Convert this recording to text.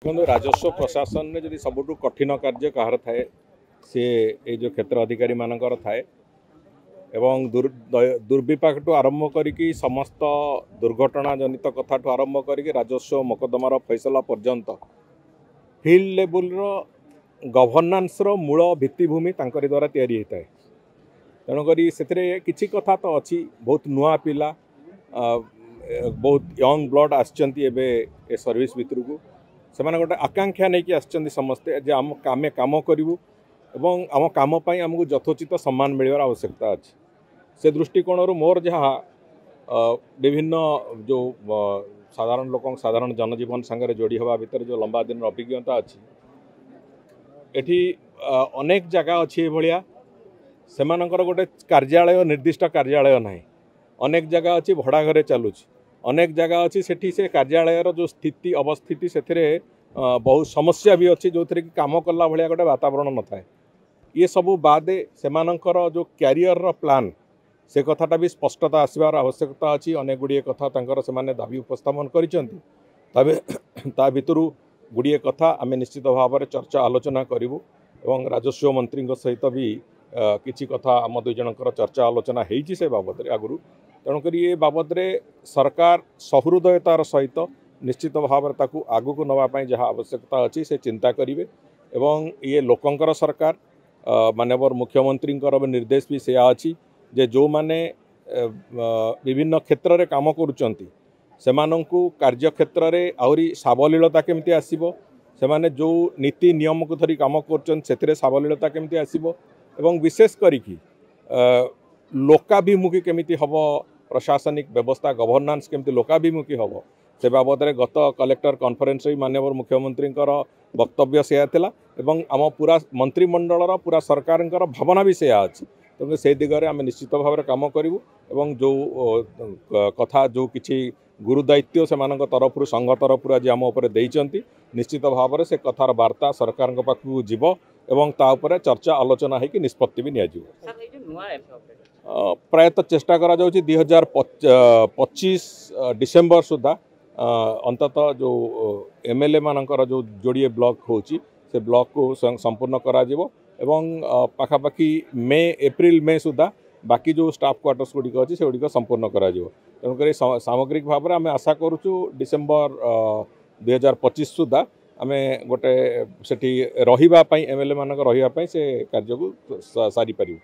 देखो राजस्व प्रशासन में जदि सबुठ कठिन कार्य कहार थाए सी ये जो क्षेत्र अधिकारी मानकर थाए एवं दुर्विपाक ठू आरंभ करी समस्त दुर्घटना जनित कथा ठू आरंभ करी राजस्व मोकदमार फैसला पर्यंत फील्ड लेवल गवर्नान्स मूल भित्तिभूमि तांकरी द्वारा तैयारी होता है। तेणुक किसी कथा तो अच्छी बहुत नुआ पिला बहुत यंग ब्लड आए सर्विस भितर को से गोटे आकांक्षा नहीं कि समस्ते जे आम काम करूँ एवं आम कम आमको यथोचित सम्मान मिलवार आवश्यकता अच्छी से दृष्टिकोण मोर जहाँ विभिन्न जो साधारण लोक साधारण जनजीवन सांगे जोड़ी हवा भितर जो लंबा दिन अभिज्ञता अच्छी एठी अनेक जगह अच्छी भाया से गोटे कार्यालय निर्दिष्ट कार्यालय ना अनेक जगह अच्छी भड़ा घरे चलुच अनेक जगह अच्छी सेठी से कार्यालय जो स्थिति अवस्थिति से बहुत समस्या भी अच्छी जो थी कि कम कला भाया गोटे वातावरण न था ये सबू बादे सेमानंकर जो क्यारियर प्लान से कथाटा भी स्पष्टता आसबार आवश्यकता अच्छी अनेक गुड़िए कथा से दाबी उपस्थापन कर गुड़िए कथा आम निश्चित भाव में चर्चा आलोचना करूँ एवं राजस्व मंत्री सहित भी किसी कथा आम दुई जनकर चर्चा आलोचना होती से बाबद आगु तेणुक ये बाबद सरकार सहृदयतार सहित निश्चित भाव में आगू नापी जहाँ आवश्यकता अच्छी से चिंता करेंगे एवं ये लोकंकर सरकार माननीय मुख्यमंत्री निर्देश भी सेया अच्छी जे जो माने विभिन्न क्षेत्र में काम करुचंती सेमानंकु कार्य क्षेत्र में आहरी सावलीलता केमती आसीबो सेमाने जो नीति नियम को धरी काम कर सावलीलता केमती आसीबो एवं विशेष करिकी लोकाभिमुखी केमिति हबो प्रशासनिक व्यवस्था गवर्नान्स केमती लोकाभिमुखी हबो से बाबद में गत कलेक्टर कॉन्फ्रेंस माननीय मुख्यमंत्री वक्तव्य सेया थिला एवं आम पूरा मंत्रिमंडल पूरा सरकार भावना भी सेया अच्छी तेणु से दिगरे आम निश्चित भाव में काम करूँ एवं जो कथा जो किसी गुरुदायित्व से तरफ संघ तरफ आज आम देइचंती निश्चित भाव में से कथार वार्ता सरकार पाखु जीव एवं तापर चर्चा आलोचना होगी निष्पत्ति भी नि प्रायतः चेष्टा करा 2025 डिसेम्बर सुधा अंततः जो एमएलए मानकर जो जोड़िए ब्लॉक होची से ब्लॉक को संपूर्ण करा जीवो एवं पाखापाखि मे एप्रिल मे सुधा बाकी जो स्टाफ क्वार्टर्स गुड़िक अच्छी से गुड़िक संपूर्ण करा जीवो तेणुक सामग्रिक भाव में आम आशा करुचु डिसेम्बर 2025 सुधा आम गोटे सेठी रहिबा पई एमएलए मानक रहिबा पई से कार्य को सारी पारिबु।